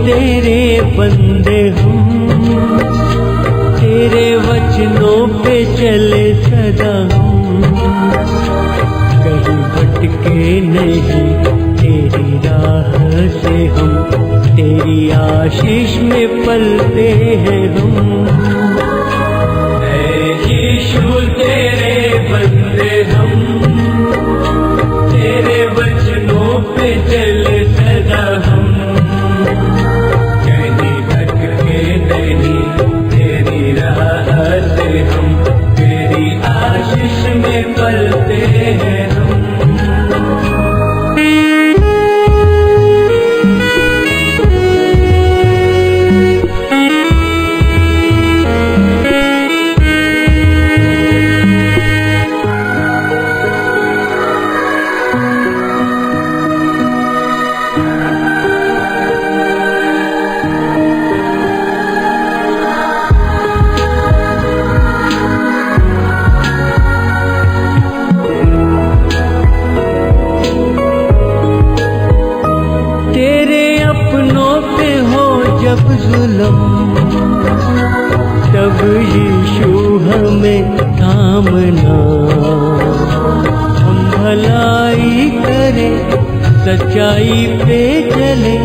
तेरे बंदे हम, तेरे वचनों पे चले सदा हम, कहीं भटके नहीं तेरी राह से हम, तेरी आशीष में पलते हैं हम। ऐ यीशु तेरे बंदे हम, तेरे वचनों पे चले सदा हम, तेरी राह से हम, तेरी आशीष में पलते हैं हम। जब जुल्म तब यीशु हमें थामना, हम भलाई करें सच्चाई पे चले,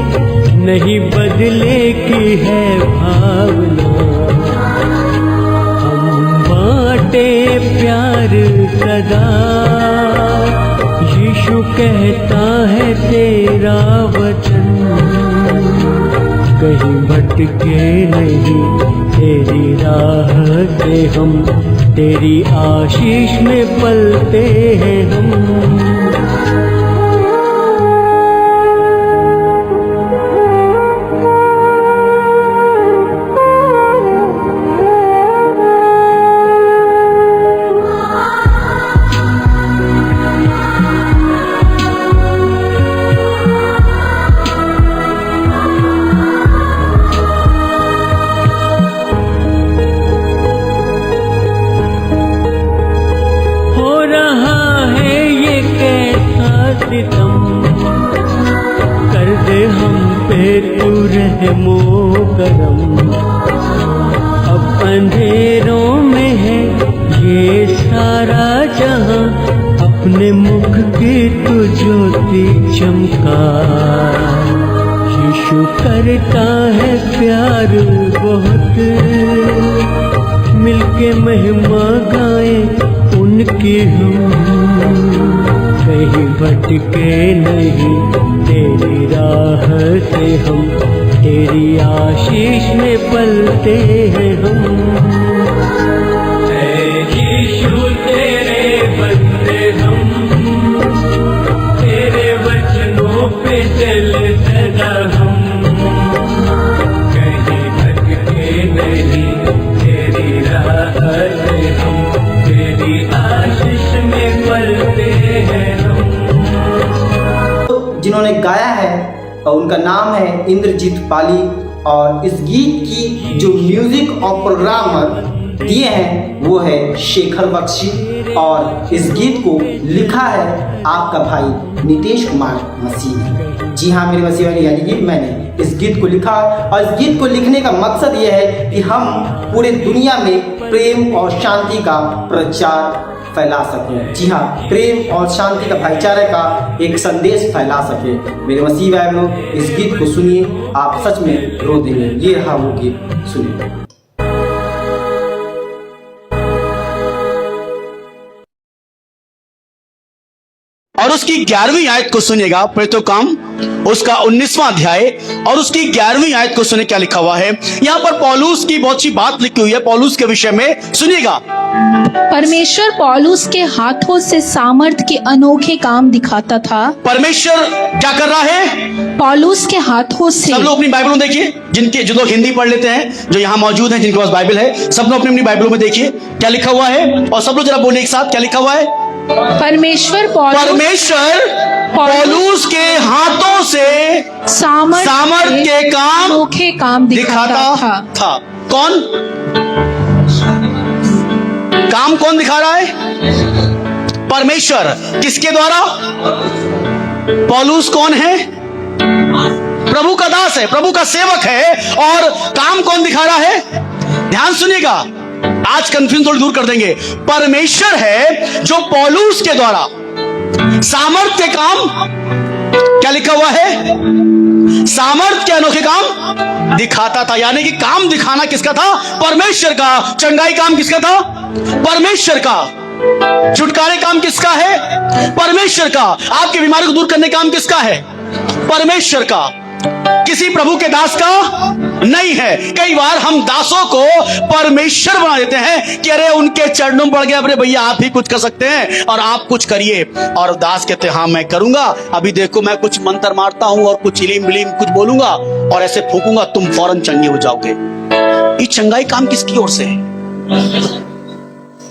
नहीं बदले की है भावना, हम बांटे प्यार सदा, यीशु कहता है तेरा वचन, कहीं भटके नहीं तेरी राह से हम, तेरी आशीष में पलते हैं हम। कर दे हम पे तू रहमो करम, अब अंधेरों में है ये सारा जहां, अपने मुख की तू ज्योति चमका, यीशु करता है प्यार बहुत, मिलके महिमा गाए उनकी हम, कहीं भटके नहीं तेरी राह से हम, तेरी आशीष में पलते हैं हम। ऐ यीशु तेरे बंदे हम, तेरे वचनों पे चले सदा हम, कहीं भटके नहीं तेरी राह से हम, तेरी आशीष में पलते हैं हम। जिन्होंने गाया है और उनका नाम है इंद्रजीत पाली, और इस गीत की जो म्यूजिक और प्रोग्रामर दिए हैं वो है शेखर बख्शी, और इस गीत को लिखा है आपका भाई नितेश कुमार मसीह ने। जी हाँ मेरे मसीह यानी कि मैंने इस गीत को लिखा, और इस गीत को लिखने का मकसद ये है कि हम पूरे दुनिया में प्रेम और शांति का प्रचार फैला सकें। जी हाँ, प्रेम और शांति का भाईचारे का एक संदेश फैला सके। मेरे मसीह भाई लोग इस गीत को सुनिए, आप सच में रो देंगे। ये रहा वो गीत, सुनिए। और उसकी 11वीं आयत को सुनिएगा। प्रेरितों का काम उसका 19वां अध्याय और उसकी 11वीं आयत को सुने क्या लिखा हुआ है। यहां पर पौलुस की बहुत सी बात लिखी हुई है पौलुस के विषय में, सुनिएगा। परमेश्वर पौलुस के हाथों से सामर्थ के अनोखे काम दिखाता था। परमेश्वर क्या कर रहा है? पौलुस के हाथों से। सब लोग अपनी बाइबलों में देखिए, जो लोग हिंदी पढ़ लेते हैं, जो यहां मौजूद हैं, जिनके पास बाइबल है, सब लोग अपनी बाइबलों में देखिए क्या लिखा हुआ है, और सब लोग जरा बोले एक साथ क्या लिखा हुआ है। परमेश्वर पौलुस के हाथों से सामर्थ के काम अनोखे काम दिखाता था। कौन काम कौन दिखा रहा है? परमेश्वर। किसके द्वारा? पौलुस कौन है? प्रभु का दास है, प्रभु का सेवक है, और काम कौन दिखा रहा है? ध्यान सुनिएगा, आज कंफ्यूजन थोड़ी दूर कर देंगे। परमेश्वर है जो पौलुस के द्वारा सामर्थ्य काम, क्या लिखा हुआ है? सामर्थ्य के अनोखे काम दिखाता था। यानी कि काम दिखाना किसका था? परमेश्वर का। चंगाई काम किसका था? परमेश्वर का। छुटकारे काम किसका है? परमेश्वर का। आपकी बीमारी को दूर करने का काम किसका है? परमेश्वर का। किसी प्रभु के दास का नहीं है। कई बार हम दासों को परमेश्वर बना देते हैं कि अरे उनके चरणों में पड़ गया, अरे भैया आप ही कुछ कर सकते हैं और आप कुछ करिए, और दास कहते हैं हाँ मैं करूंगा, अभी देखो मैं कुछ मंत्र मारता हूं और कुछ इलीम बिलीम कुछ बोलूंगा और ऐसे फूकूंगा, तुम फौरन चंगे हो जाओगे। ये चंगाई काम किसकी ओर से है?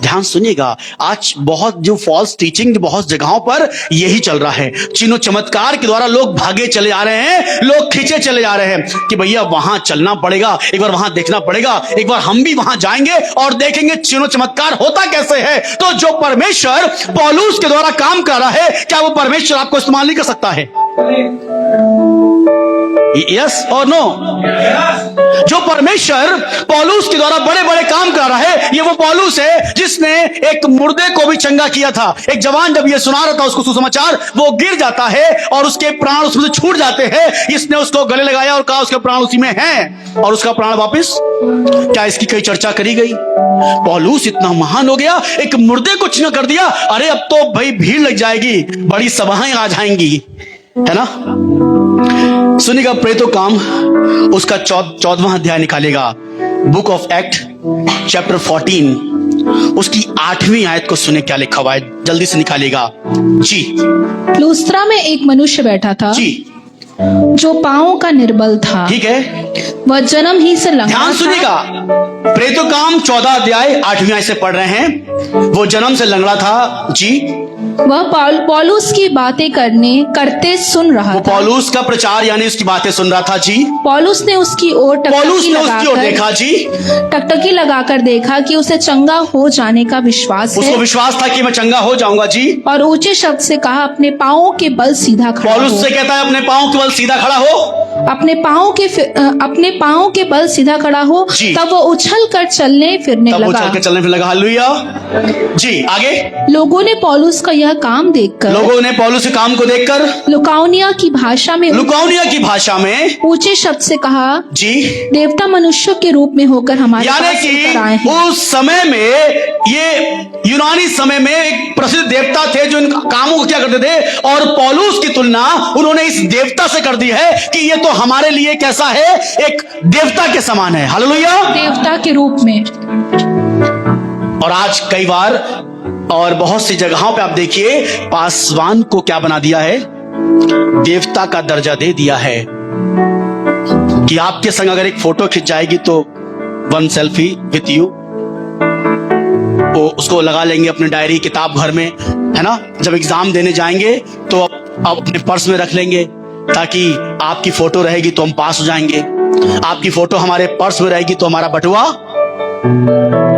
ध्यान सुनिएगा, आज बहुत जो फॉल्स टीचिंग बहुत जगहों पर यही चल रहा है। चिन्ह चमत्कार के द्वारा लोग भागे चले जा रहे हैं, लोग खींचे चले जा रहे हैं कि भैया वहां चलना पड़ेगा, एक बार वहां देखना पड़ेगा, एक बार हम भी वहां जाएंगे और देखेंगे चिन्ह चमत्कार होता कैसे है। तो जो परमेश्वर पौलुस के द्वारा काम कर रहा है, क्या वो परमेश्वर आपको इस्तेमाल नहीं कर सकता है? यस और नो? जो परमेश्वर पौलुस के द्वारा बड़े बड़े काम कर रहा है, ये वो पौलुस है जिसने एक मुर्दे को भी चंगा किया था। एक जवान जब ये सुना रहा था उसको सुसमाचार, वो गिर जाता है और उसके प्राण उसमें से छूट जाते हैं। इसने उसको गले लगाया और कहा उसके प्राण उसी में हैं, और उसका प्राण वापस। क्या इसकी कई चर्चा करी गई? पौलुस इतना महान हो गया, एक मुर्दे को चंगा कर दिया। अरे अब तो भाई भीड़ लग जाएगी, बड़ी सभाएं आ जाएंगी, है ना? सुनिएगा, प्रेरितों काम उसका 14वां अध्याय निकालेगा, बुक ऑफ एक्ट चैप्टर 14 उसकी 8वीं आयत को सुने क्या लिखा हुआ है, जल्दी से निकालेगा जी। लुस्त्रा में एक मनुष्य बैठा था जी, जो पांवों का निर्बल था। ठीक है, वह जन्म ही से लंगड़ा ध्यान था। सुनिएगा, प्रेरितों काम 14 अध्याय 8वीं आयत से पढ़ रहे हैं। वो जन्म से लंगड़ा था जी। वह पौलुस की बातें करते सुन रहा वो था। पौलुस का प्रचार यानी उसकी बातें सुन रहा था जी। पौलुस ने उसकी ओर देखा जी, टकटकी लगाकर देखा कि उसे चंगा हो जाने का विश्वास उसको है, विश्वास था कि मैं चंगा हो जाऊंगा जी। और ऊंचे शब्द से कहा, अपने पांवों के बल सीधा खड़ा हो। पौलुस से कहता है अपने पांवों के बल सीधा खड़ा हो। अपने पांवों के बल सीधा खड़ा हो। जी। तब वो उछल कर चलने फिरने लगा। हालेलुया जी। आगे लोगों ने पौलुस का यह काम देखकर, लोगों ने पौलुस के काम को देखकर लुकाउनिया की भाषा में ऊंचे शब्द से कहा जी, देवता मनुष्यों के रूप में होकर हमारे यानी पास उतर आए कि हैं। उस समय में, ये यूनानी समय में एक प्रसिद्ध देवता थे जो इन कामों को क्या करते थे, और पौलुस की तुलना उन्होंने इस देवता से कर दी है कि ये तो हमारे लिए कैसा है, एक देवता के समान है। हालेलुया, देवता के रूप में। और आज कई बार और बहुत सी जगहों पे आप देखिए, पासवान को क्या बना दिया है, देवता का दर्जा दे दिया है कि आपके संग अगर एक फोटो खिंच जाएगी तो 1 सेल्फी विथ यू, वो उसको लगा लेंगे अपने डायरी किताब घर में, है ना? जब एग्जाम देने जाएंगे तो आप अपने पर्स में रख लेंगे ताकि आपकी फोटो रहेगी तो हम पास हो जाएंगे, आपकी फोटो हमारे पर्स में रहेगी तो हमारा बटुआ।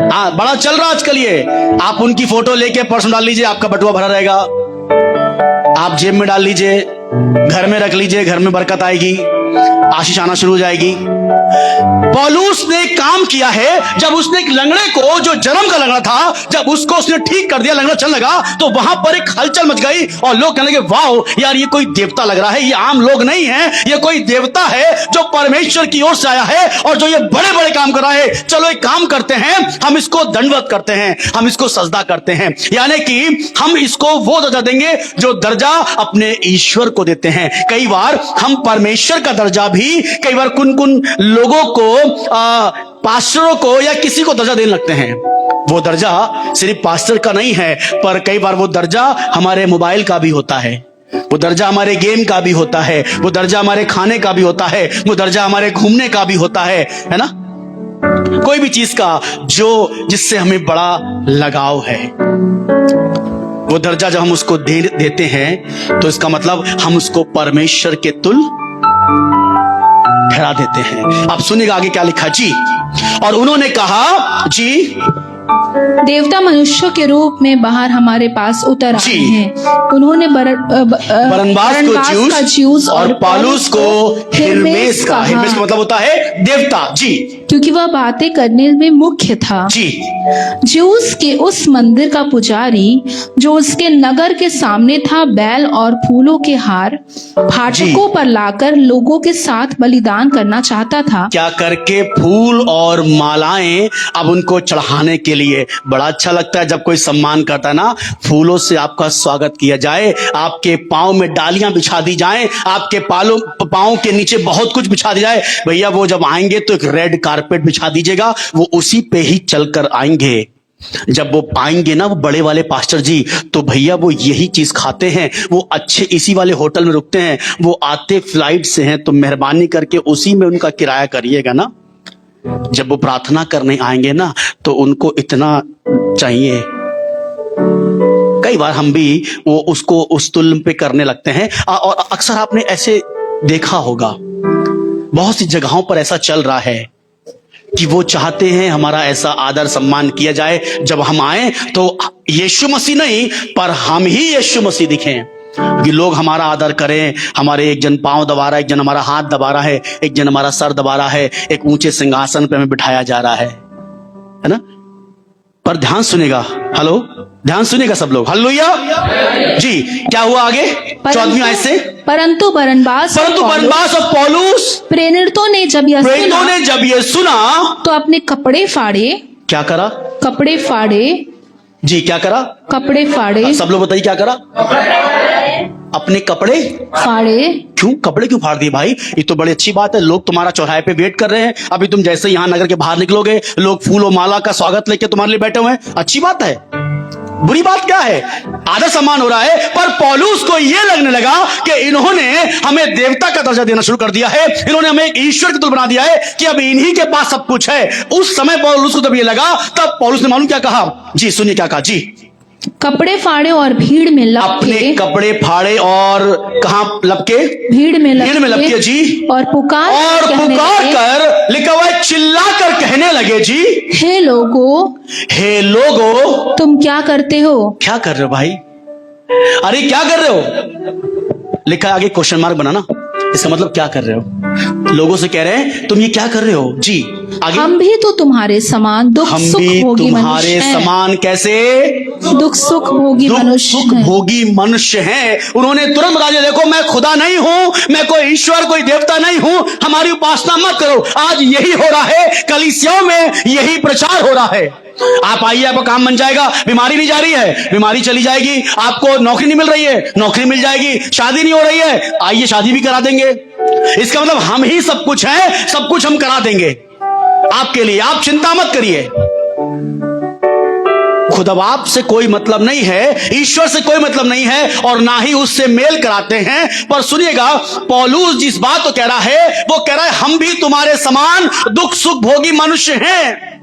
हाँ, बड़ा चल रहा आजकल ये। आप उनकी फोटो लेके पर्स में डाल लीजिए, आपका बटुआ भरा रहेगा। आप जेब में डाल लीजिए, घर में रख लीजिए, घर में बरकत आएगी, आशीष आना शुरू हो जाएगी। पौलुस ने काम किया है। जब उसने एक लंगड़े को, जो जन्म का लंगड़ा था, जब उसको उसने ठीक कर दिया, लंगड़ा चल लगा, तो वहां पर एक हलचल मच गई और लोग कहने लगे वाह यार, ये कोई देवता लग रहा है, ये आम लोग नहीं है, ये कोई देवता है जो परमेश्वर की ओर से आया है और जो ये बड़े बड़े काम कर रहा है। चलो एक काम करते हैं, हम इसको दंडवत करते हैं, हम इसको सजदा करते हैं, यानी कि हम इसको वो दर्जा देंगे जो दर्जा अपने ईश्वर को देते हैं। कई बार हम परमेश्वर का दर्जा भी कई बार कुन लोगों को, पास्टरों को या किसी को दर्जा देने लगते हैं। वो दर्जा सिर्फ पास्टर का नहीं है, पर कई बार वो दर्जा हमारे मोबाइल का भी होता है, वो दर्जा हमारे गेम का भी होता है, वो दर्जा हमारे खाने का भी होता है, वो दर्जा हमारे घूमने का भी होता है ना, कोई भी चीज का जो जिससे हमें बड़ा लगाव है। वो दर्जा जब हम उसको देते हैं तो इसका मतलब हम उसको परमेश्वर के तुल्य ठहरा देते हैं। अब सुनिएगा आगे क्या लिखा जी। और उन्होंने कहा जी, देवता मनुष्यों के रूप में बाहर हमारे पास उतर आए जी। हैं। उन्होंने बरनबास को ज्यूस और पौलुस को हिरमेस का। हिरमेस का मतलब होता है देवता जी, क्योंकि वह बातें करने में मुख्य था जी। ज्यूस के उस मंदिर का पुजारी जो उसके नगर के सामने था, बैल और फूलों के हार फाटकों पर लाकर लोगों के साथ बलिदान करना चाहता था। क्या करके फूल और मालाएं अब उनको चढ़ाने के लिए। बड़ा अच्छा लगता है जब कोई सम्मान करता है ना, फूलों से आपका स्वागत किया जाए, आपके पांव में डालियां बिछा दी जाएं, आपके पांव के नीचे बहुत कुछ बिछा दिया जाए। भैया वो जब आएंगे तो एक रेड कारपेट बिछा दीजिएगा, वो उसी पे ही चलकर आएंगे। जब वो आएंगे ना, वो बड़े वाले पास्टर जी, तो भैया वो यही चीज खाते हैं, वो अच्छे इसी वाले होटल में रुकते हैं, वो आते फ्लाइट से हैं, तो मेहरबानी करके उसी में उनका किराया करिएगा ना। जब वो प्रार्थना करने आएंगे ना, तो उनको इतना चाहिए। कई बार हम भी वो उसको उस तुल्य पे करने लगते हैं, और अक्सर आपने ऐसे देखा होगा, बहुत सी जगहों पर ऐसा चल रहा है कि वो चाहते हैं हमारा ऐसा आदर सम्मान किया जाए, जब हम आए तो यीशु मसीह नहीं पर हम ही यीशु मसीह दिखें, कि लोग हमारा आदर करें। हमारे एक जन पांव दबा रहा है, एक जन हमारा हाथ दबा रहा है, एक जन हमारा सर दबा रहा है, एक ऊंचे सिंहासन पे हमें बिठाया जा रहा है ना। पर ध्यान सुनेगा, हेलो, ध्यान सुनेगा सब लोग, हालेलुया जी। क्या हुआ आगे 14वीं आयत से, परंतु बरनबास और पौलुस प्रेरितों ने जब यह सुना तो अपने कपड़े फाड़े। क्या करा? कपड़े फाड़े जी। क्या करा? कपड़े फाड़े। सब लोग बताइए क्या करा? अपने कपड़े फाड़े। क्यों कपड़े क्यों फाड़ दिए भाई? ये तो बड़ी अच्छी बात है, लोग तुम्हारा चौराहे पे वेट कर रहे हैं, अभी तुम जैसे यहाँ नगर के बाहर निकलोगे, लोग फूल और माला का स्वागत लेके तुम्हारे लिए बैठे हुए हैं। अच्छी बात है, बुरी बात क्या है? आदर सम्मान हो रहा है। पर पौलुस को यह लगने लगा कि इन्होंने हमें देवता का दर्जा देना शुरू कर दिया है, इन्होंने हमें एक ईश्वर के तुल्य बना दिया है कि अब इन्हीं के पास सब कुछ है। उस समय पौलुस को जब ये लगा, तब पौलुस ने मालूम क्या कहा जी, सुनिए क्या कहा जी। कपड़े फाड़े और भीड़ में लपके। अपने कपड़े फाड़े और कहां लपके? भीड़ में लपके जी। और पुकार कर लिखा हुआ है, चिल्ला कर कहने लगे जी, हे लोगो तुम क्या करते हो? क्या कर रहे हो भाई? अरे क्या कर रहे हो? लिखा है आगे क्वेश्चन मार्क बनाना, इसका मतलब क्या कर रहे हो? लोगों से कह रहे हैं तुम ये क्या कर रहे हो जी। आगे, हम भी तो तुम्हारे समान दुख सुख भोगी मनुष्य हैं। समान कैसे? दुख सुख भोगी मनुष्य हैं। उन्होंने तुरंत बता दिया, देखो मैं खुदा नहीं हूं, मैं कोई ईश्वर कोई देवता नहीं हूं, हमारी उपासना मत करो। आज यही हो रहा है, कलीसियाओं में यही प्रचार हो रहा है। आप आइए, आपका काम बन जाएगा, बीमारी नहीं जा रही है, बीमारी चली जाएगी, आपको नौकरी नहीं मिल रही है, नौकरी मिल जाएगी, शादी नहीं हो रही है, आइए शादी भी करा देंगे। इसका मतलब हम ही सब कुछ है, सब कुछ हम करा देंगे आपके लिए, आप चिंता मत करिए। खुद अब आपसे कोई मतलब नहीं है, ईश्वर से कोई मतलब नहीं है, और ना ही उससे मेल कराते हैं। पर सुनिएगा, पौलुस जिस बात को कह रहा है, वो कह रहा है हम भी तुम्हारे समान दुख सुख भोगी मनुष्य हैं।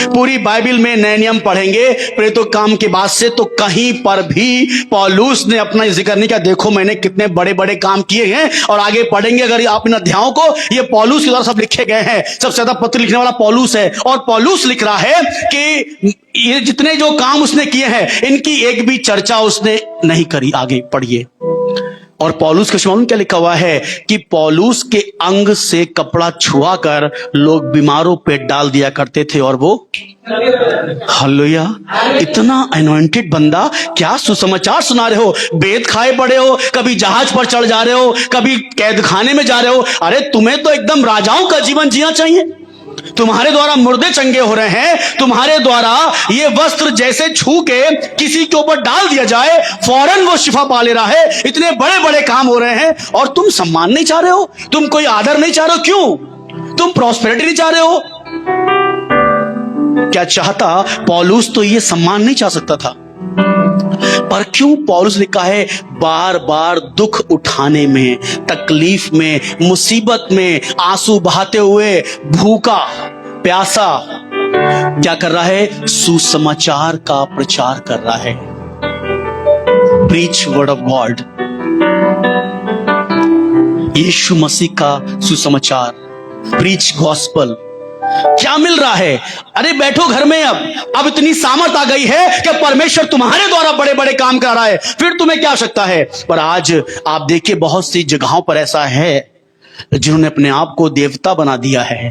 पूरी बाइबल में नए नियम पढ़ेंगे प्रेरितों काम के बाद से, तो कहीं पर भी पौलुस ने अपना जिक्र नहीं किया, देखो मैंने कितने बड़े बड़े काम किए हैं। और आगे पढ़ेंगे अगर आप इन अध्यायों को, ये पौलुस के द्वारा सब लिखे गए हैं, सबसे ज्यादा पत्र लिखने वाला पौलुस है। और पौलुस लिख रहा है कि ये जितने जो काम उसने किए हैं, इनकी एक भी चर्चा उसने नहीं करी। आगे पढ़िए, और पौलुस के मालूम क्या लिखा हुआ है कि पौलुस के अंग से कपड़ा छुआ कर लोग बीमारों पे डाल दिया करते थे और वो हालेलुया। इतना अनॉइंटेड बंदा, क्या सुसमाचार सुना रहे हो, वेद खाए पड़े हो, कभी जहाज पर चढ़ जा रहे हो, कभी कैद खाने में जा रहे हो। अरे तुम्हें तो एकदम राजाओं का जीवन जीना चाहिए। तुम्हारे द्वारा मुर्दे चंगे हो रहे हैं, तुम्हारे द्वारा ये वस्त्र जैसे छू के किसी के ऊपर डाल दिया जाए फौरन वो शिफा पा ले रहा है। इतने बड़े बड़े काम हो रहे हैं और तुम सम्मान नहीं चाह रहे हो, तुम कोई आदर नहीं चाह रहे हो। क्यों? तुम प्रॉस्पेरिटी नहीं चाह रहे हो। क्या चाहता पौलुस? तो ये सम्मान नहीं चाह सकता था, पर क्यों पौलुस लिखा है बार बार दुख उठाने में, तकलीफ में, मुसीबत में, आंसू बहाते हुए, भूखा प्यासा क्या कर रहा है? सुसमाचार का प्रचार कर रहा है। प्रीच वर्ड ऑफ गॉड, यीशु मसीह का सुसमाचार, प्रीच गॉस्पल। क्या मिल रहा है? अरे बैठो घर में, अब इतनी सामर्थ आ गई है कि परमेश्वर तुम्हारे द्वारा बड़े बड़े काम कर रहा है, फिर तुम्हें क्या आवश्यकता है? पर आज आप देखिए बहुत सी जगहों पर ऐसा है जिन्होंने अपने आप को देवता बना दिया है।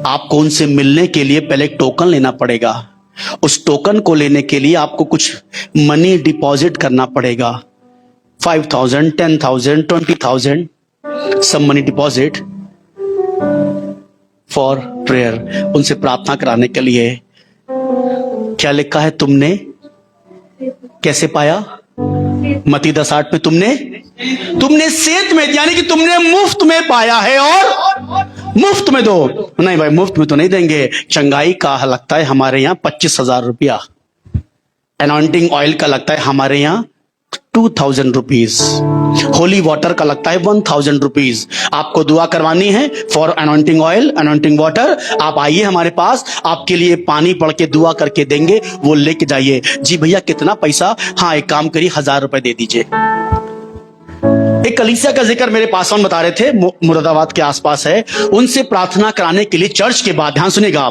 आपको उनसे मिलने के लिए पहले एक टोकन लेना पड़ेगा। उस टोकन को लेने के लिए आपको कुछ मनी डिपॉजिट करना पड़ेगा, 5,000, 10,000, 20,000 सब मनी डिपॉजिट फॉर प्रेयर, उनसे प्रार्थना कराने के लिए। क्या लिखा है? तुमने कैसे पाया? मत्ती 10:8 में तुमने सेत में, यानी कि तुमने मुफ्त में पाया है और मुफ्त में दो। नहीं भाई, मुफ्त में तो नहीं देंगे। चंगाई का लगता है हमारे यहां 25,000 रुपया, अनॉइंटिंग ऑयल का लगता है हमारे यहां 2,000 रुपीज, होली वाटर का लगता है 1,000 रुपीज। आपको दुआ करवानी है for anointing oil, anointing water, आप आइए हमारे पास, आपके लिए पानी पढ़ के दुआ करके देंगे, वो लेके जाइए। जी भैया कितना पैसा? हाँ एक काम करिए 1,000 रुपए दे दीजिए। एक कलीसिया का जिक्र मेरे पास बता रहे थे, मुरादाबाद के आसपास है, उनसे प्रार्थना कराने के लिए चर्च के बाद, ध्यान सुनिएगा,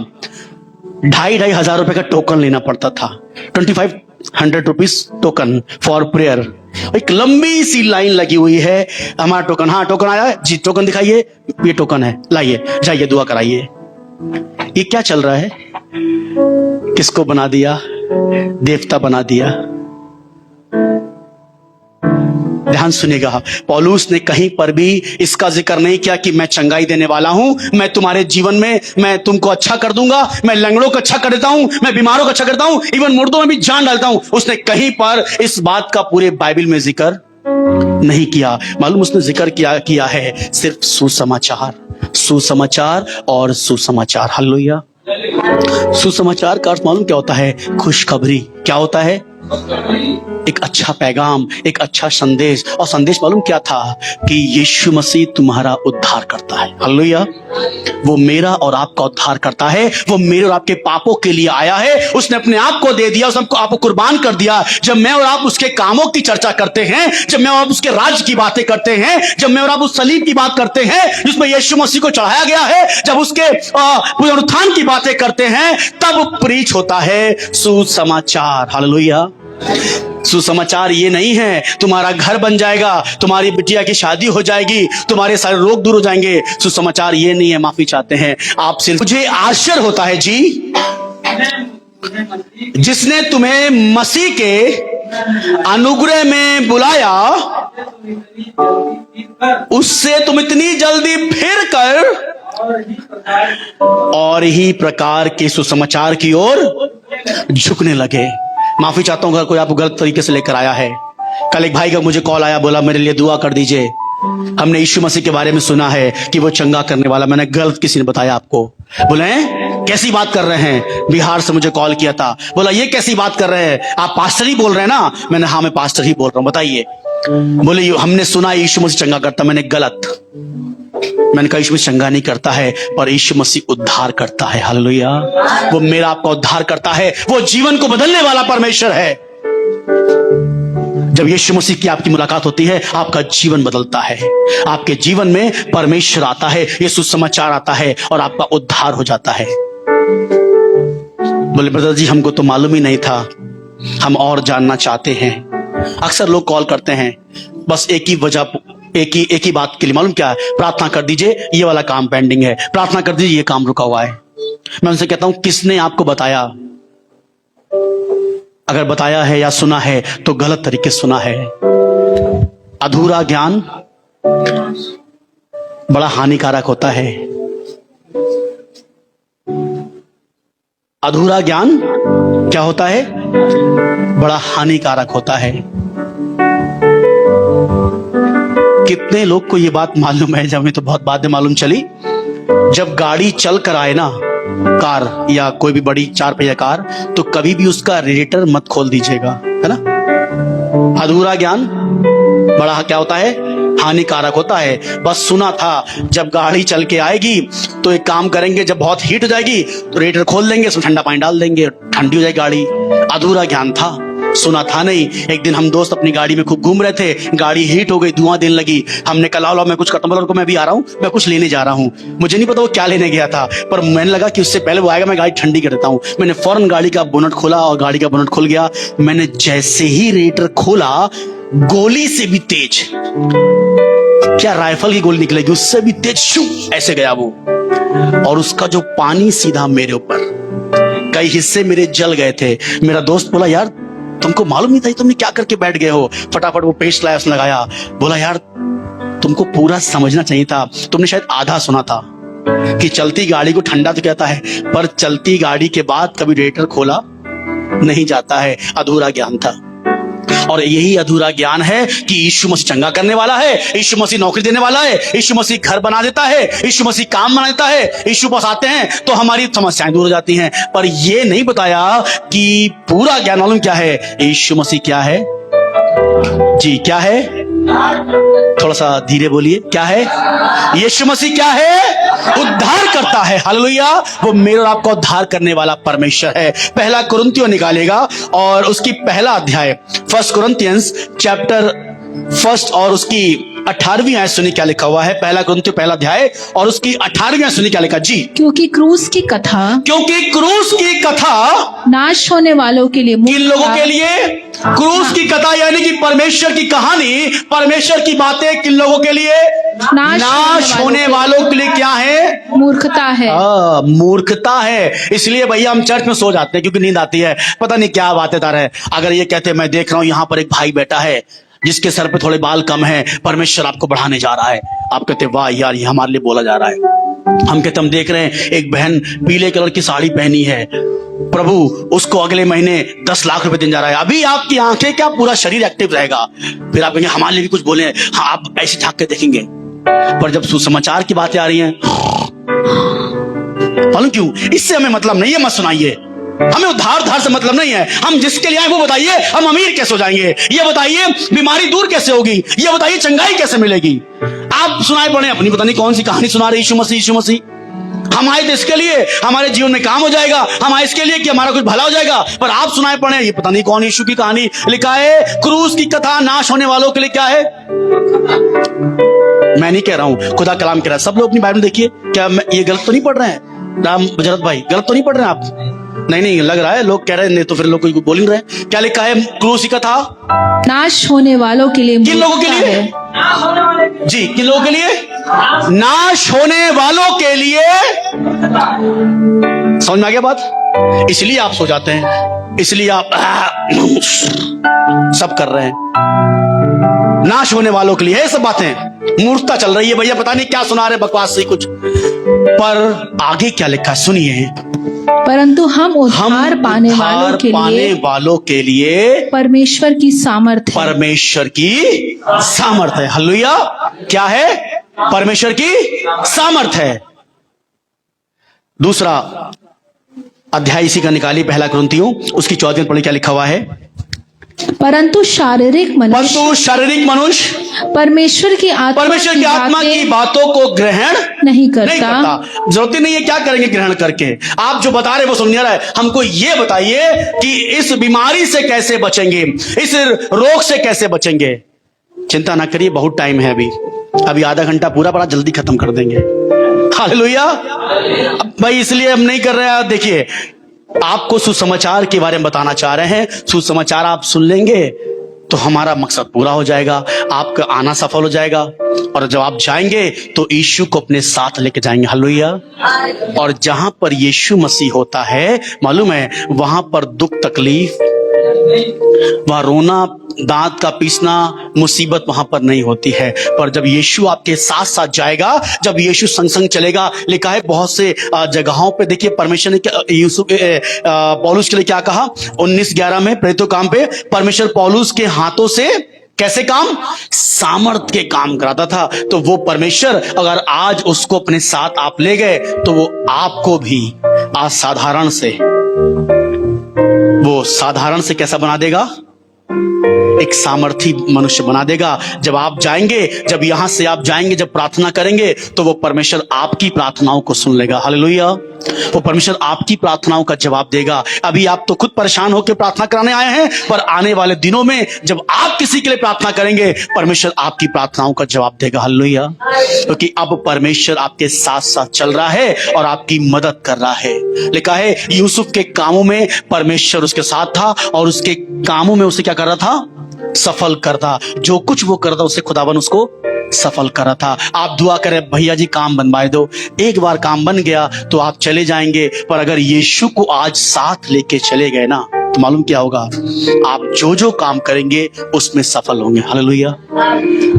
2,500 रुपए का टोकन लेना पड़ता था। 2,500 रुपीज टोकन फॉर प्रेयर। एक लंबी सी लाइन लगी हुई है। हमारा टोकन, हाँ टोकन आया जी, टोकन दिखाइए, ये टोकन है, लाइए जाइए दुआ कराइए। ये क्या चल रहा है? किसको बना दिया? देवता बना दिया। ध्यान सुनिएगा, पौलुस ने कहीं पर भी इसका जिक्र नहीं किया कि मैं चंगाई देने वाला हूं, मैं तुम्हारे जीवन में मैं तुमको अच्छा कर दूंगा, मैं लंगड़ों को अच्छा कर देता हूं, मैं बीमारों को अच्छा करता हूं, इवन मुर्दों में भी जान डालता हूं। उसने कहीं पर इस बात का पूरे बाइबल में जिक्र नहीं किया। मालूम उसने जिक्र किया है सिर्फ सुसमाचार, सुसमाचार और सुसमाचार। हालेलुया। सुसमाचार का अर्थ मालूम क्या होता है? खुशखबरी। क्या होता है? एक अच्छा पैगाम, एक अच्छा संदेश। और संदेश मालूम क्या था? कि यीशु मसीह तुम्हारा उद्धार करता है। हालेलुया। वो मेरा और आपका उद्धार करता है, वो मेरे और आपके पापों के लिए आया है, उसने अपने आप को दे दिया, उसने आपको कुर्बान कर दिया। जब मैं और आप उसके कामों की चर्चा करते हैं, जब मैं और आप उसके राज्य की बातें करते हैं, जब मैं और आप उस सलीब की बात करते हैं जिसमें यीशु मसीह को चढ़ाया गया है, जब उसके पुनरुत्थान की बातें करते हैं, तब प्रीच होता है सुसमाचार। हालेलुया। सुसमाचार ये नहीं है तुम्हारा घर बन जाएगा, तुम्हारी बिटिया की शादी हो जाएगी, तुम्हारे सारे रोग दूर हो जाएंगे। सुसमाचार ये नहीं है, माफी चाहते हैं आप सिर्फ। मुझे आश्चर्य होता है जी, जिसने तुम्हें मसीह के अनुग्रह में बुलाया, उससे तुम इतनी जल्दी फिर कर और ही प्रकार के सुसमाचार की ओर झुकने लगे। माफी चाहता हूं अगर कोई आपको गलत तरीके से लेकर आया है। कल एक भाई का मुझे कॉल आया, बोला मेरे लिए दुआ कर दीजिए, हमने यीशु मसीह के बारे में सुना है कि वो चंगा करने वाला। मैंने गलत किसी ने बताया आपको। बोले कैसी बात कर रहे हैं? बिहार से मुझे कॉल किया था, बोला ये कैसी बात कर रहे हैं, आप पास्टर ही बोल रहे हैं ना? मैंने हाँ मैं पास्टर ही बोल रहा हूं, बताइए। बोले हमने सुना यीशु मसीह चंगा करता। मैंने गलत, मैंने कहा यीशु मसीह चंगा नहीं करता है, पर यीशु मसीह उद्धार करता है। हालेलुया। वो मेरा आपका उद्धार करता है, वो जीवन को बदलने वाला परमेश्वर है। जब यीशु मसीह की आपकी मुलाकात होती है, आपका जीवन बदलता है, आपके जीवन में परमेश्वर आता है, ये सुसमाचार आता है और आपका उद्धार हो जाता है। बोले ब्रदर जी हमको तो मालूम ही नहीं था, हम और जानना चाहते हैं। अक्सर लोग कॉल करते हैं बस एक ही वजह, एक ही बात के लिए, मालूम क्या है? प्रार्थना कर दीजिए, ये वाला काम पेंडिंग है, प्रार्थना कर दीजिए, ये काम रुका हुआ है। मैं उनसे कहता हूं, किसने आपको बताया? अगर बताया है या सुना है तो गलत तरीके से सुना है। अधूरा ज्ञान बड़ा हानिकारक होता है। अधूरा ज्ञान क्या होता है? बड़ा हानिकारक होता है। कितने लोग को ये बात मालूम है, जब हमें तो बहुत बाद में मालूम चली, जब गाड़ी चल कर आए ना, कार या कोई भी बड़ी 4 पहिया कार, तो कभी भी उसका रेडिएटर मत खोल दीजिएगा, है ना। अधूरा ज्ञान बड़ा क्या होता है? हानिकारक होता है। बस सुना था, जब गाड़ी चल के आएगी तो एक काम करेंगे, जब बहुत हीट हो जाएगी तो रेडिएटर खोल देंगे, उसमें ठंडा पानी डाल देंगे, ठंडी हो जाएगी गाड़ी। अधूरा ज्ञान था, सुना था नहीं। एक दिन हम दोस्त अपनी गाड़ी में खूब घूम रहे थे, गाड़ी हीट हो गई, धुआं देने लगी। हमने कहा लाओ मैं कुछ करता हूं, मैं भी आ रहा हूं, मैं कुछ लेने जा रहा हूं। मुझे नहीं पता वो क्या लेने गया था, पर मैंने लगा कि उससे पहले वो आएगा, मैं गाड़ी ठंडी कर देता हूं। मैंने फौरन गाड़ी का बोनट खोला और गाड़ी का बोनट खुल गया। मैंने जैसे ही रेडिएटर खोला, गोली से भी तेज, क्या राइफल की गोली निकलेगी, उससे भी तेज शू ऐसे गया वो, और उसका जो पानी सीधा मेरे ऊपर, कई हिस्से मेरे जल गए थे। मेरा दोस्त बोला, यार तुमको मालूम नहीं था, तुमने क्या करके बैठ गए हो? फटाफट वो पेस्ट लाया, उसने लगाया। बोला, यार तुमको पूरा समझना चाहिए था, तुमने शायद आधा सुना था कि चलती गाड़ी को ठंडा तो कहता है, पर चलती गाड़ी के बाद कभी रेडिएटर खोला नहीं जाता है। अधूरा ज्ञान था। और यही अधूरा ज्ञान है कि यीशु मसीह चंगा करने वाला है, यीशु मसीह नौकरी देने वाला है, यीशु मसीह घर बना देता है, यीशु मसीह काम बना देता है। यीशु पास आते हैं तो हमारी समस्याएं दूर हो जाती हैं। पर यह नहीं बताया कि पूरा ज्ञान मालूम क्या है? यीशु मसीह क्या है? जी क्या है? थोड़ा सा धीरे बोलिए, क्या है? यीशु मसीह क्या है? उद्धार करता है। हालेलुया। वो मेरे और आपका उद्धार करने वाला परमेश्वर है। पहला कुरिन्थियों निकालेगा और उसकी पहला अध्याय, 1 Corinthians चैप्टर 1 और उसकी 18वीं आयत सुनिए क्या लिखा हुआ है। पहला कुरिन्थियों पहला अध्याय और उसकी 18वीं आयत सुनिए क्या लिखा। जी, क्योंकि क्रूस की कथा नाश होने वालों के लिए, किन लोगों के लिए? क्रूस की कथा यानी कि परमेश्वर की कहानी, परमेश्वर की बातें किन लोगों के लिए? नाश होने वालों के लिए क्या है? मूर्खता है। मूर्खता है। इसलिए भैया हम चर्च में सो जाते हैं क्योंकि नींद आती है, पता नहीं क्या बातें कर रहे हैं। अगर ये कहते हैं मैं देख रहा हूं यहां पर एक भाई बैठा है जिसके सर पे थोड़े बाल कम हैं, परमेश्वर आपको बढ़ाने जा रहा है, आप कहते वाह यार ये हमारे लिए बोला जा रहा है। हम कहते हम देख रहे हैं एक बहन पीले कलर की साड़ी पहनी है, प्रभु उसको अगले महीने 10 लाख रुपए देने जा रहा है। अभी आपकी आंखें क्या, पूरा शरीर एक्टिव रहेगा। फिर आप कहेंगे हमारे लिए भी कुछ बोले। हाँ, आप ऐसे झांक के देखेंगे। पर जब सुसमाचार की बातें आ रही हैं, मालूम क्यों? इससे हमें मतलब नहीं है, मत सुनाइए। हमें उद्धार से मतलब नहीं है। हम जिसके लिए आए वो बताइए, हम अमीर कैसे हो जाएंगे, ये बताइए बीमारी दूर कैसे होगी, ये बताइए चंगाई कैसे मिलेगी। आप सुनाए पड़े अपनी पता नहीं कौन सी कहानी सुना रहे। यीशु मसीह हम आए तो इसके लिए हमारे जीवन में काम हो जाएगा, हम आए इसके लिए कि हमारा कुछ भला हो जाएगा, पर आप सुनाए पड़े ये पता नहीं कौन यीशु की कहानी। लिखा है क्रूस की कथा नाश होने वालों के लिए क्या है? मैं नहीं कह रहा हूं, खुदा कलाम कह रहा है। सब लोग अपनी बाइबल देखिए, क्या ये गलत तो नहीं पढ़ रहे हैं? राम बजरत भाई गलत तो नहीं पढ़ रहे हैं आप? नहीं लग रहा है, लोग कह रहे हैं, नहीं तो फिर लोग कोई बोल नहीं रहे। क्या लिखा है क्रूस की कथा? नाश होने वालों के लिए। किन लोगों के लिए? जी, किन लोगों के लिए? नाश होने वालों के लिए। समझ में आ गया बात? इसलिए आप सो जाते हैं, इसलिए आप सब कर रहे हैं। नाश होने वालों के लिए है सब बातें। मूर्खता चल रही है भैया, पता नहीं क्या सुना रहे, बकवास से कुछ। पर आगे क्या लिखा सुनिए। परंतु हम उद्धार पाने वालों के लिए परमेश्वर की सामर्थ है। परमेश्वर की सामर्थ है। हालेलुया। क्या है? परमेश्वर की सामर्थ है। दूसरा अध्याय इसी का निकाली, पहला कुरिन्थियों उसकी 14वीं पढ़ी, क्या लिखा हुआ है? परंतु शारीरिक मनुष्य परमेश्वर की आत्मा की बातों को ग्रहण नहीं करता। जरूरत ही नहीं है, क्या करेंगे ग्रहण करके? आप जो बता रहे वो सुन नहीं रहा है। हमको ये बताइए कि इस बीमारी से कैसे बचेंगे, इस रोग से कैसे बचेंगे। चिंता ना करिए, बहुत टाइम है अभी आधा घंटा पूरा बड़ा जल्दी खत्म कर देंगे। हालेलुया। भाई इसलिए हम नहीं कर रहे हैं। देखिए आपको सुसमाचार के बारे में बताना चाह रहे हैं। सुसमाचार आप सुन लेंगे तो तो हमारा मकसद पूरा हो जाएगा, आपका आना सफल हो जाएगा। और जब आप जाएंगे तो यीशु को अपने साथ लेके जाएंगे। हालेलुया। और जहां पर यीशु मसीह होता है, मालूम है, वहां पर दुख तकलीफ, वहां रोना, दांत का पीसना, मुसीबत वहां पर नहीं होती है। पर जब यीशु आपके साथ साथ जाएगा, जब यीशु संग संग चलेगा, लिखा है बहुत से जगहों पे, देखिए परमेश्वर ने पौलुस के लिए क्या कहा 19:11 में प्रेरितों काम पे, परमेश्वर पौलुस के हाथों से कैसे काम, सामर्थ के काम कराता था। तो वो परमेश्वर अगर आज उसको अपने साथ आप ले गए, तो वो आपको भी असाधारण से, वो साधारण से कैसा बना देगा, एक सामर्थी मनुष्य बना देगा। जब आप जाएंगे, जब यहां से आप जाएंगे, जब प्रार्थना करेंगे, तो वो परमेश्वर आपकी प्रार्थनाओं को सुन लेगा। हालेलुया। वो परमेश्वर आपकी प्रार्थनाओं का जवाब देगा। अभी आप तो खुद परेशान होकर प्रार्थना कराने आए हैं, पर आने वाले दिनों में जब आप किसी के लिए प्रार्थना करेंगे, परमेश्वर आपकी प्रार्थनाओं का जवाब देगा। हालेलुया। क्योंकि अब परमेश्वर आपके साथ साथ चल रहा है और आपकी मदद कर रहा है। लिखा है यूसुफ के कामों में परमेश्वर उसके साथ था और उसके कामों में उसे क्या कर रहा था, सफल करता। जो कुछ वो करता उसे खुदावन उसको सफल कर रहा था। आप दुआ करें, भैया जी काम बनवाए दो। एक बार काम बन गया तो आप चले जाएंगे, पर अगर यीशु को आज साथ लेके चले गए ना, तो मालूम क्या होगा, आप जो जो काम करेंगे उसमें सफल होंगे। हालेलुया।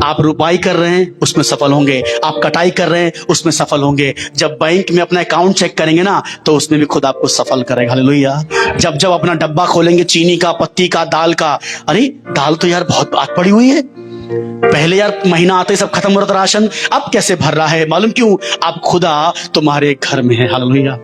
आप रुपाई कर रहे हैं उसमें सफल होंगे, आप कटाई कर रहे हैं उसमें सफल होंगे। जब बैंक में अपना अकाउंट चेक करेंगे ना, तो उसमें भी खुद आपको सफल करेगा। हालेलुया। जब जब अपना डब्बा खोलेंगे, चीनी का, पत्ती का, दाल का, अरे दाल तो यार बहुत बात पड़ी हुई है, पहले यार महीना आते सब खत्म हो रहा था राशन, अब कैसे भर रहा है, मालूम क्यों, अब खुदा तुम्हारे घर में है। हालेलुया।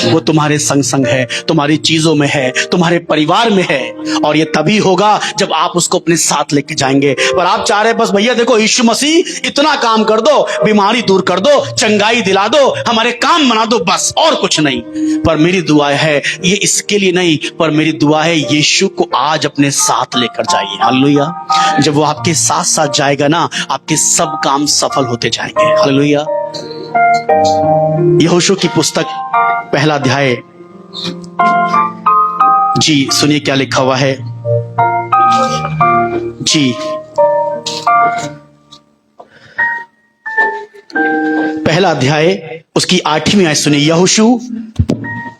वो तुम्हारे संग संग है, तुम्हारी चीजों में है, तुम्हारे परिवार में है। और ये तभी होगा जब आप उसको अपने साथ लेके जाएंगे। पर आप चाह रहे बस भैया देखो यीशु मसीह इतना काम कर दो, बीमारी दूर कर दो, चंगाई दिला दो, हमारे काम बना दो, बस और कुछ नहीं। पर मेरी दुआ है ये इसके लिए नहीं, पर मेरी दुआ है यीशु को आज अपने साथ लेकर जाइए। हालेलुया। जब वो आपके साथ साथ जाएगा ना, आपके सब काम सफल होते जाएंगे। हालेलुया। यहोशू की पुस्तक पहला अध्याय, जी सुनिए क्या लिखा हुआ है जी। पहला अध्याय उसकी 8वीं आयत सुनिए। यहोशू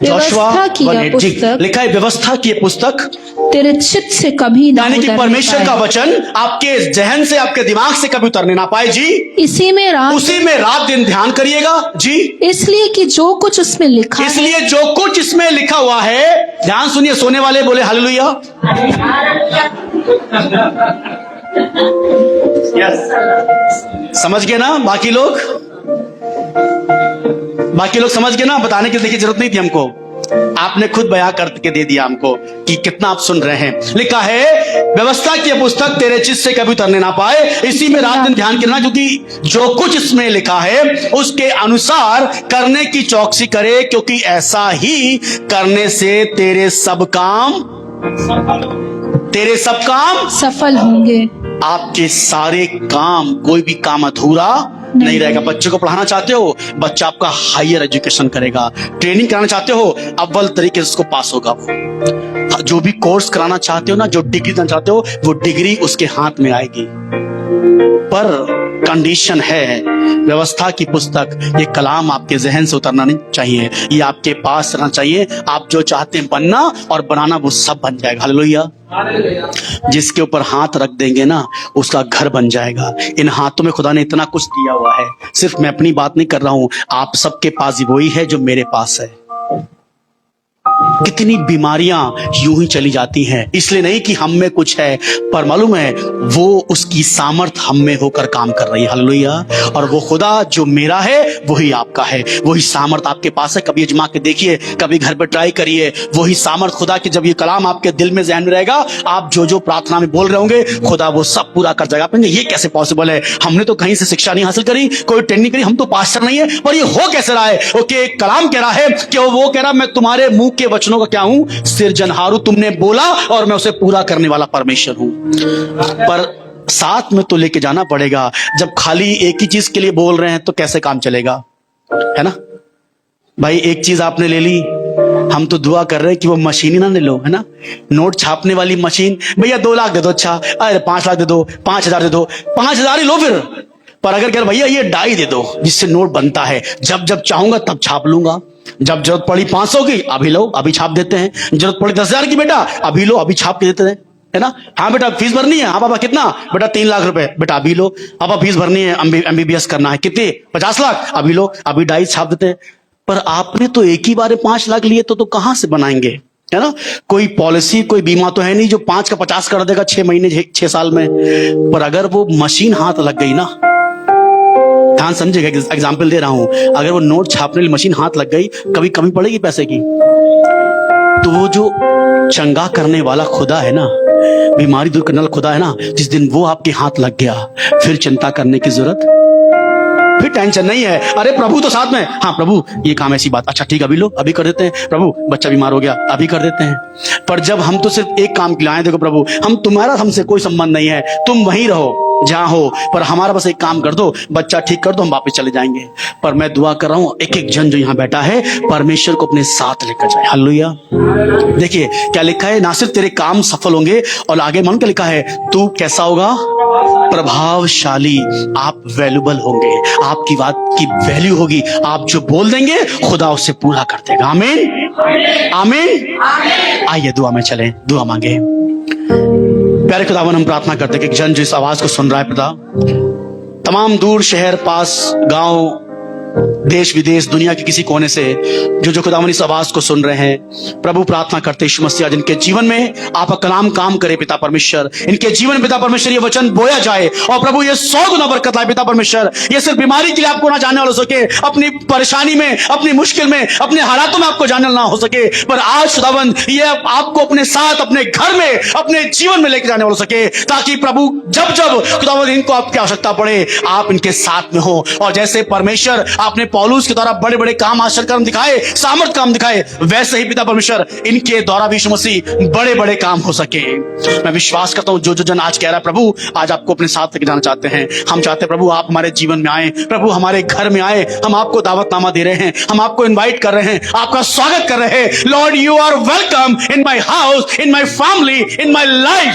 व्यवस्था की यह पुस्तक, लिखा है व्यवस्था की पुस्तक तेरे चित्त से कभी ना यानी कि उतरने परमेश्वर का पाए। वचन आपके जहन से, आपके दिमाग से कभी उतरने ना पाए जी। इसी में रात दिन ध्यान करिएगा जी। इसलिए कि जो कुछ उसमें लिखा है, इसलिए जो कुछ इसमें लिखा हुआ है, ध्यान सुनिए, सोने वाले बोले हालेलुया। समझ गए ना बाकी लोग समझ गए ना, बताने की देखिए जरूरत नहीं थी हमको, आपने खुद बयां करके दे दिया हमको कि कितना आप सुन रहे हैं। लिखा है व्यवस्था की पुस्तक तेरे चित्त से कभी उतरने ना पाए, इसी में रात दिन ध्यान करना, क्योंकि जो कुछ इसमें लिखा है उसके अनुसार करने की चौकसी करे, क्योंकि ऐसा ही करने से तेरे सब काम सफल होंगे। आपके सारे काम, कोई भी काम अधूरा नहीं रहेगा। बच्चों को पढ़ाना चाहते हो, बच्चा आपका हायर एजुकेशन करेगा। ट्रेनिंग कराना चाहते हो, अव्वल तरीके से उसको पास होगा। वो जो भी कोर्स कराना चाहते हो ना, जो डिग्री देना चाहते हो, वो डिग्री उसके हाथ में आएगी। पर कंडीशन है, व्यवस्था की पुस्तक, ये कलाम आपके जहन से उतरना नहीं चाहिए, ये आपके पास रहना चाहिए। आप जो चाहते हैं बनना और बनाना, वो सब बन जाएगा। हालेलुया। जिसके ऊपर हाथ रख देंगे ना, उसका घर बन जाएगा। इन हाथों में खुदा ने इतना कुछ दिया हुआ है। सिर्फ मैं अपनी बात नहीं कर रहा हूं, आप सबके पास वही है जो मेरे पास है। कितनी बीमारियां यूं ही चली जाती हैं, इसलिए नहीं कि हम में कुछ है, पर मालूम है वो उसकी सामर्थ हम में होकर काम कर रही है। हालेलुया। और वो खुदा जो मेरा है वही आपका है, वही सामर्थ आपके पास है। कभी आजमा के देखिए, कभी घर पे ट्राई करिए, वही सामर्थ खुदा की जब ये कलाम आपके दिल में, जहन में रहेगा, आप जो जो प्रार्थना में बोल रहे होंगे, खुदा वो सब पूरा कर जाएगा। आप कहेंगे ये कैसे पॉसिबल है, हमने तो कहीं से शिक्षा नहीं हासिल करी, कोई ट्रेनिंग करी, हम तो पास्टर नहीं है, पर ये हो कैसे रहा है। ओके, कलाम कह रहा है कि वो कह रहा, मैं तुम्हारे मुंह के वचनों का क्या हूं, सिरजनहारू, तुमने बोला और मैं उसे पूरा करने वाला परमेश्वर हूं। पर साथ में तो लेके जाना पड़ेगा। जब खाली एक ही चीज के लिए बोल रहे हैं तो कैसे काम चलेगा, है ना भाई। एक चीज आपने ले ली, हम तो दुआ कर रहे हैं कि वो मशीन ही ना ले लो, है ना, नोट छापने वाली मशीन। भैया 2 लाख दे दो, अच्छा, अरे 5 लाख दे दो, 5,000 दे दो, 5,000 ही लो फिर। पर अगर कह भैया ये डाई दे दो जिससे नोट बनता है, जब जब चाहूंगा तब छाप लूंगा, जब जरूरत पड़ी 500 की अभी लो अभी छाप देते हैं, जरूरत पड़ी 10,000 की बेटा अभी लो अभी छाप के देते हैं, है ना। हाँ बेटा फीस भरनी है, हाँ पापा कितना, बेटा 3 लाख रुपए, बेटा अभी लो। पापा फीस भरनी है, MBBS करना है, कितने, 50 लाख, अभी लो अभी डाई छाप देते हैं। पर आपने तो एक ही बार 5 लाख लिए तो कहां से बनाएंगे, है ना। कोई पॉलिसी कोई बीमा तो है नहीं जो 5 का 50 कर देगा 6 महीने 6 साल में। पर अगर वो मशीन हाथ लग गई ना, ध्यान समझेगा, एग्जाम्पल दे रहा हूं, अगर वो नोट छापने वाली मशीन हाथ लग गई, कभी कमी पड़ेगी पैसे की, तो वो जो चंगा करने वाला खुदा है ना, बीमारी दूर करने वाला खुदा है ना, जिस दिन वो आपके हाथ लग गया, फिर चिंता करने की जरूरत, फिर टेंशन नहीं है। अरे प्रभु तो साथ में, हाँ प्रभु ये काम ऐसी बात, अच्छा ठीक अभी लो अभी कर देते हैं, प्रभु बच्चा बीमार हो गया अभी कर देते हैं। पर जब हम तो सिर्फ एक काम के लिए आए, देखो प्रभु हम तुम्हारा हमसे कोई संबंध नहीं है, तुम वहीं रहो जहां हो, पर हमारा बस एक काम कर दो, बच्चा ठीक कर दो, हम वापस चले जाएंगे। पर मैं दुआ कर रहा हूं एक एक जन जो यहां बैठा है परमेश्वर को अपने साथ लेकर जाए। हालेलुया। देखिए क्या लिखा है, ना सिर्फ तेरे काम सफल होंगे, और आगे मन क्या लिखा है, तू कैसा होगा, प्रभावशाली, आप वैल्यूबल होंगे, आपकी बात की वैल्यू होगी, आप जो बोल देंगे खुदा उससे पूरा कर देगा। आमीन आमीन। आइए दुआ में चलें, दुआ मांगे। प्यारे खुदावन हम प्रार्थना करते हैं कि जन जो इस आवाज को सुन रहा है पिता, तमाम दूर शहर पास गांव देश विदेश दुनिया के किसी कोने से जो खुदावन इस आवाज को सुन रहे हैं, प्रभु प्रार्थना करते यीशु मसीह जिनके जीवन में आपका कलाम काम करे पिता परमेश्वर, इनके जीवन में पिता परमेश्वर ये वचन बोया जाए, और प्रभु ये 100 गुना बरकत लाए पिता परमेश्वर। ये सिर्फ बीमारी के लिए आपको ना जानने वाला हो सके, अपनी परेशानी में अपनी मुश्किल में अपने हालातों में आपको जानने ना हो सके, पर आज खुदावन ये आपको अपने साथ अपने घर में अपने जीवन में लेकर जाने वाला हो सके, ताकि प्रभु जब जब खुदावन इनको आपकी आवश्यकता पड़े आप इनके साथ में हो। और जैसे परमेश्वर आपने पौलुस के द्वारा बड़े बड़े काम आश्चर्य कर्म दिखाए, सामर्थ काम दिखाए, वैसे ही पिता परमेश्वर इनके द्वारा भी यीशु मसीह बड़े बड़े काम हो सके। मैं विश्वास करता हूं जो जो जन आज कह रहा है प्रभु आज आपको अपने साथ लेके जाना चाहते हैं, हम चाहते हैं प्रभु आप हमारे जीवन में आए, प्रभु हमारे घर में आए, हम आपको दावतनामा दे रहे हैं, हम आपको इनवाइट कर रहे हैं, आपका स्वागत कर रहे हैं। Lord you are welcome in my house, in my family, in my life.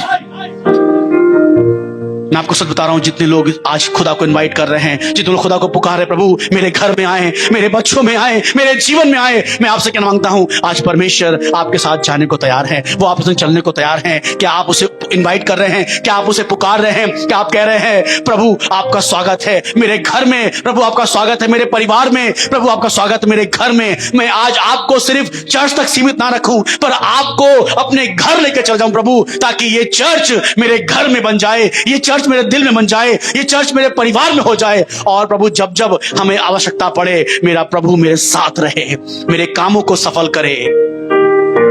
मैं आपको सच बता रहा हूं, जितने लोग आज खुदा को इनवाइट कर रहे हैं, जितने लोग खुदा को पुकार रहे, प्रभु मेरे घर में आए, मेरे बच्चों में आए, मेरे जीवन में आए, मैं आपसे कहना मांगता हूं आज परमेश्वर आपके साथ जाने को तैयार है, वो आपसे चलने को तैयार है। क्या आप उसे इनवाइट कर रहे हैं, क्या आप उसे पुकार रहे हैं, क्या आप कह रहे हैं प्रभु आपका स्वागत है मेरे घर में, प्रभु आपका स्वागत है मेरे परिवार में, प्रभु आपका स्वागत है मेरे घर में। मैं आज आपको सिर्फ चर्च तक सीमित ना रखूं, पर आपको अपने घर लेकर चल जाऊं प्रभु, ताकि ये चर्च मेरे घर में बन जाए, ये चर्च मेरे दिल में बन जाए, ये चर्च मेरे परिवार में हो जाए। और प्रभु जब जब हमें आवश्यकता पड़े मेरा प्रभु मेरे साथ रहे, मेरे कामों को सफल करे,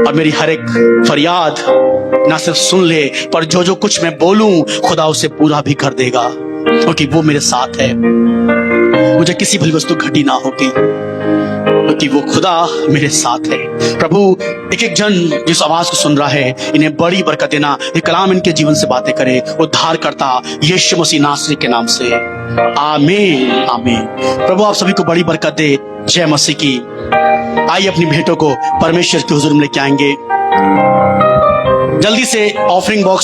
और मेरी हर एक फरियाद ना सिर्फ सुन ले, पर जो जो कुछ मैं बोलूं खुदा उसे पूरा भी कर देगा, क्योंकि वो मेरे साथ है। मुझे किसी भी वस्तु घटी ना होगी, क्योंकि वो खुदा मेरे साथ है। प्रभु एक एक जन जिस आवाज को सुन रहा है इन्हें बड़ी बरकत देना, ये कलाम इनके जीवन से बातें करे, उद्धार करता यीशु मसीह नासरी के नाम से, आमीन आमीन। प्रभु आप सभी को बड़ी बरकत दे, जय मसीह की। आइए अपनी भेंटों को परमेश्वर के हुजूर में लेके आएंगे। जल्दी से ऑफरिंग बॉक्स